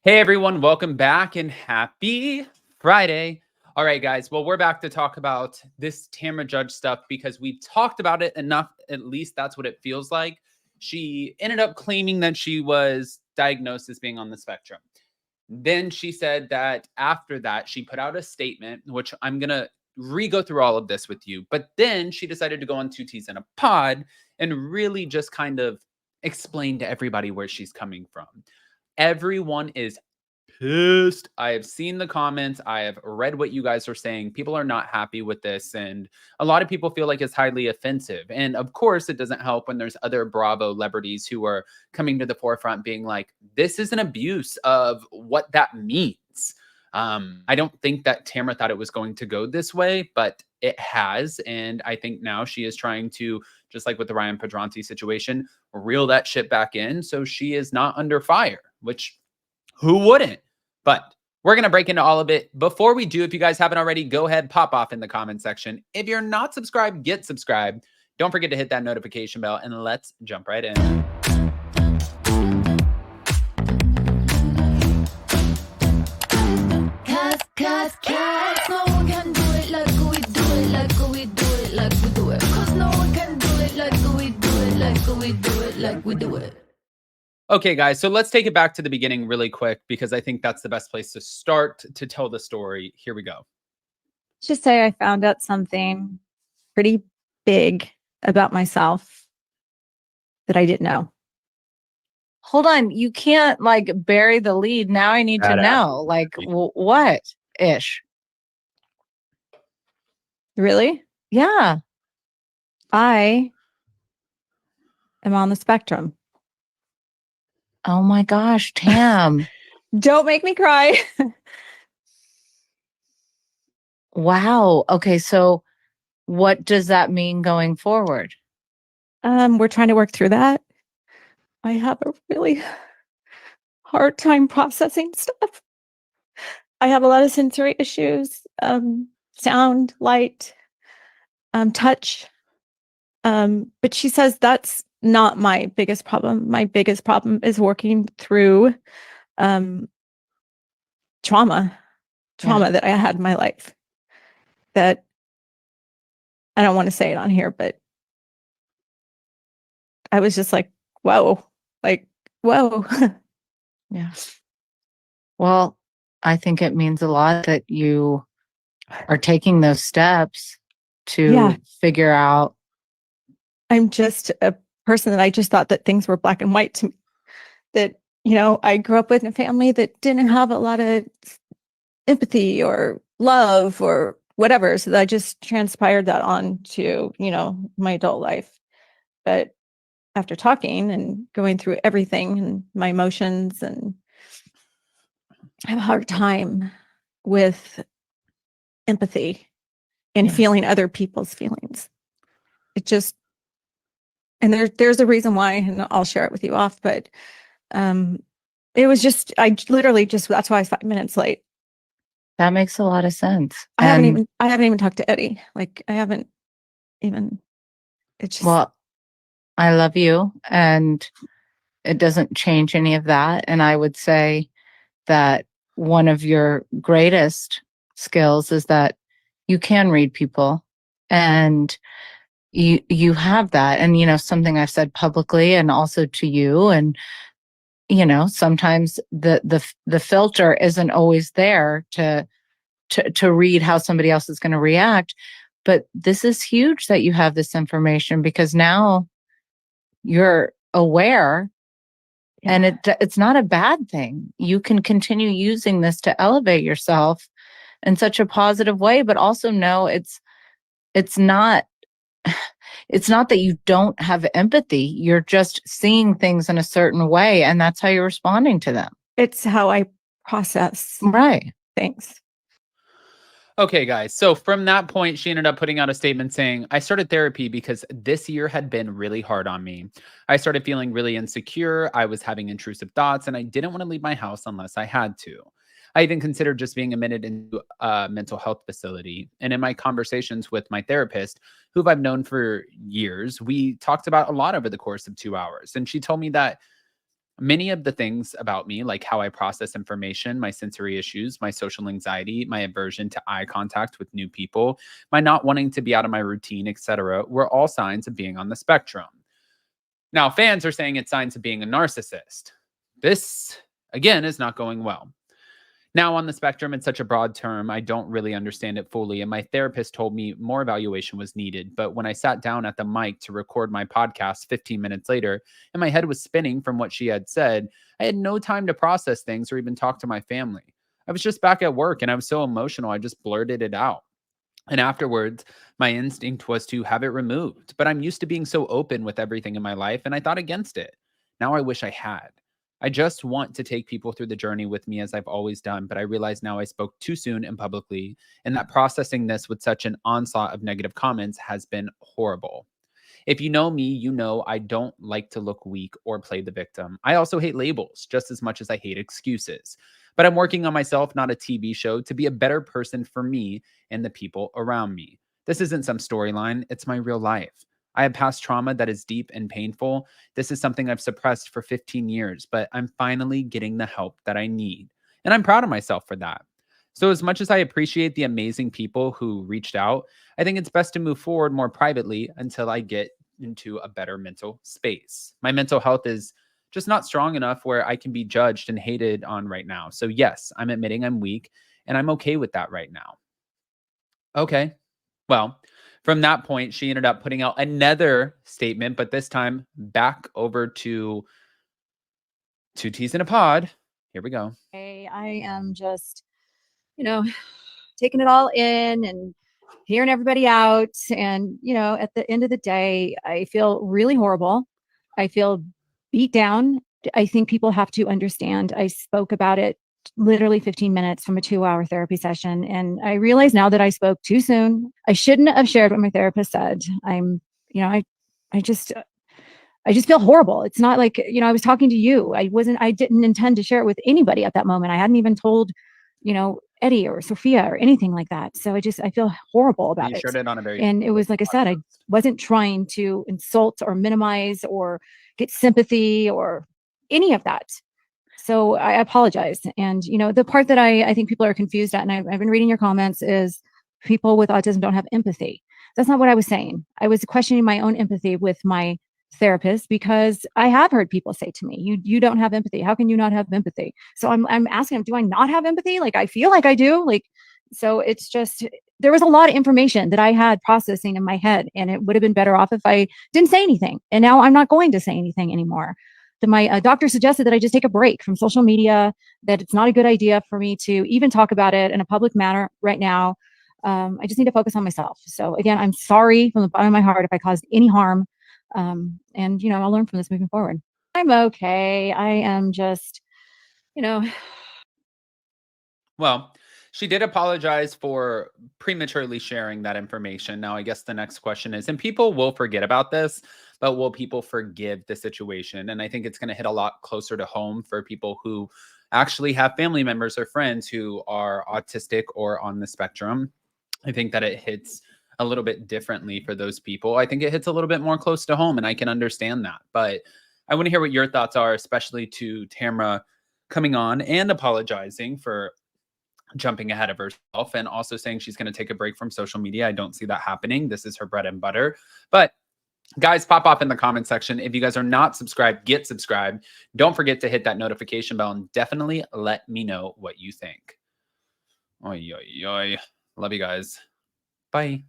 Hey everyone, welcome back and happy Friday. All right, guys. Well, we're back to talk about this Tamra Judge stuff because we've talked about it enough. At least that's what it feels like. She ended up claiming that she was diagnosed as being on the spectrum. Then she said that after that, she put out a statement, which I'm going to re-go through all of this with you. But then she decided to go on Two T's in a Pod and really just kind of explain to everybody where she's coming from. Everyone is pissed. I have seen the comments. I have read what you guys are saying. People are not happy with this. And a lot of people feel like it's highly offensive. And of course, it doesn't help when there's other Bravo celebrities who are coming to the forefront being like, this is an abuse of what that means. I don't think that Tamra thought it was going to go this way, but it has. And I think now she is trying to, just like with the Ryan Pedranti situation, reel that shit back in so she is not under fire, which who wouldn't? But we're going to break into all of it. Before we do, if you guys haven't already, go ahead, pop off in the comment section. If you're not subscribed, get subscribed. Don't forget to hit that notification bell, and let's jump right in. Cause no one can do it like we do it, like we do it, like we do it. Cause no one can do it like we do it, like we do it, like we do it. Okay, guys, so let's take it back to the beginning really quick because I think that's the best place to start to tell the story. Here we go. Just say I found out something pretty big about myself that I didn't know. Hold on, you can't like bury the lead. Now I need to know. Like what ish? Really? Yeah. I am on the spectrum. Oh my gosh, Tam. Don't make me cry. Wow. Okay, so what does that mean going forward? We're trying to work through that. I have a really hard time processing stuff. I have a lot of sensory issues, sound, light, touch. But she says that's not my biggest problem. My biggest problem is working through trauma that I had in my life. That I don't want to say it on here, but I was just like, whoa. Yeah. Well, I think it means a lot that you are taking those steps to figure out. I'm just a person that I just thought that things were black and white to me. That, I grew up with a family that didn't have a lot of empathy or love or whatever. So I just transpired that on to, my adult life. But after talking and going through everything and my emotions, and I have a hard time with empathy and feeling other people's feelings. It just, and there's a reason why, and I'll share it with you off, but it was just, I literally just, that's why I was 5 minutes late. That makes a lot of sense. I haven't even talked to Eddie. Like I haven't even, it's just. Well, I love you and it doesn't change any of that. And I would say that one of your greatest skills is that you can read people and you have that. And, something I've said publicly and also to you, and, sometimes the filter isn't always there to read how somebody else is going to react. But this is huge that you have this information because now you're aware and it's not a bad thing. You can continue using this to elevate yourself in such a positive way, but also know it's not that you don't have empathy. You're just seeing things in a certain way and that's how you're responding to them. It's how I process things. Okay, guys. So from that point, she ended up putting out a statement saying, I started therapy because this year had been really hard on me. I started feeling really insecure. I was having intrusive thoughts and I didn't want to leave my house unless I had to. I even considered just being admitted into a mental health facility. And in my conversations with my therapist, who I've known for years, we talked about a lot over the course of 2 hours. And she told me that Many of the things about me, like how I process information, my sensory issues, my social anxiety, my aversion to eye contact with new people, my not wanting to be out of my routine, etc., were all signs of being on the spectrum. Now, fans are saying it's signs of being a narcissist. This, again, is not going well. Now, on the spectrum, it's such a broad term, I don't really understand it fully. And my therapist told me more evaluation was needed. But when I sat down at the mic to record my podcast 15 minutes later, and my head was spinning from what she had said, I had no time to process things or even talk to my family. I was just back at work and I was so emotional, I just blurted it out. And afterwards, my instinct was to have it removed. But I'm used to being so open with everything in my life, and I thought against it. Now I wish I had. I just want to take people through the journey with me as I've always done, but I realize now I spoke too soon and publicly, and that processing this with such an onslaught of negative comments has been horrible. If you know me, you know I don't like to look weak or play the victim. I also hate labels just as much as I hate excuses. But I'm working on myself, not a TV show, to be a better person for me and the people around me. This isn't some storyline, it's my real life. I have past trauma that is deep and painful. This is something I've suppressed for 15 years, but I'm finally getting the help that I need. And I'm proud of myself for that. So, as much as I appreciate the amazing people who reached out, I think it's best to move forward more privately until I get into a better mental space. My mental health is just not strong enough where I can be judged and hated on right now. So, yes, I'm admitting I'm weak, and I'm okay with that right now. Okay. Well, from that point, she ended up putting out another statement, but this time back over to Two Teas in a Pod. Here we go. I am just, you know, taking it all in and hearing everybody out. And, at the end of the day, I feel really horrible. I feel beat down. I think people have to understand. I spoke about it literally 15 minutes from a 2-hour therapy session. And I realize now that I spoke too soon. I shouldn't have shared what my therapist said. I just feel horrible. It's not like, I was talking to you. I didn't intend to share it with anybody at that moment. I hadn't even told, Eddie or Sophia or anything like that. So I feel horrible about You it. shared it on a very And it was, like I said, I wasn't trying to insult or minimize or get sympathy or any of that. So I apologize. And, the part that I think people are confused at, and I've been reading your comments, is people with autism don't have empathy. That's not what I was saying. I was questioning my own empathy with my therapist, because I have heard people say to me, you don't have empathy. How can you not have empathy? So I'm asking them, do I not have empathy? Like, I feel like I do. Like, so it's just, there was a lot of information that I had processing in my head, and it would have been better off if I didn't say anything. And now I'm not going to say anything anymore. My doctor suggested that I just take a break from social media, that it's not a good idea for me to even talk about it in a public manner right now. I just need to focus on myself. So again, I'm sorry from the bottom of my heart if I caused any harm. And I'll learn from this moving forward. I'm okay. I am just, Well, she did apologize for prematurely sharing that information. Now, I guess the next question is, and people will forget about this, but will people forgive the situation? And I think it's going to hit a lot closer to home for people who actually have family members or friends who are autistic or on the spectrum. I think that it hits a little bit differently for those people. I think it hits a little bit more close to home, and I can understand that. But I want to hear what your thoughts are, especially to Tamra coming on and apologizing for jumping ahead of herself and also saying she's going to take a break from social media. I don't see that happening. This is her bread and butter. But guys, pop off in the comment section. If you guys are not subscribed, get subscribed. Don't forget to hit that notification bell, and definitely let me know what you think. Oy, oy, oy. Love you guys. Bye.